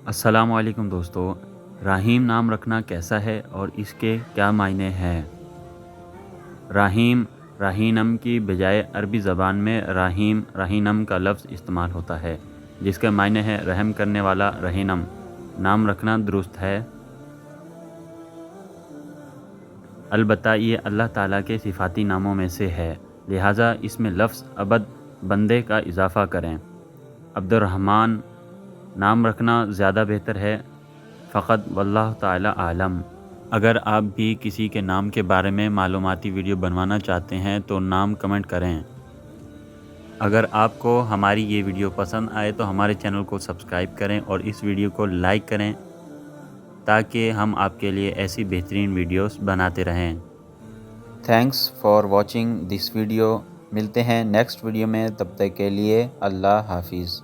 अस्सलाम वालेकुम दोस्तों। रहीम नाम रखना कैसा है और इसके क्या मायने हैं? रहीम रहीनम की बजाय अरबी ज़बान में रहीनम का लफ्ज़ इस्तेमाल होता है, जिसके मायने हैं रहम करने वाला। रहीनम नाम रखना दुरुस्त है, अलबत्ता ये अल्लाह ताला के सिफ़ाती नामों में से है, लिहाजा इसमें लफ्ज़ अबद बंदे का इजाफ़ा करें। अब्दुर्रहमान नाम रखना ज़्यादा बेहतर है, फ़क़त वल्लाह ताला आलम। अगर आप भी किसी के नाम के बारे में मालूमाती वीडियो बनवाना चाहते हैं तो नाम कमेंट करें। अगर आपको हमारी ये वीडियो पसंद आए तो हमारे चैनल को सब्सक्राइब करें और इस वीडियो को लाइक करें ताकि हम आपके लिए ऐसी बेहतरीन वीडियोस बनाते रहें। Thanks for watching this video. मिलते हैं नेक्स्ट वीडियो में, तब तक के लिए अल्लाह हाफिज़।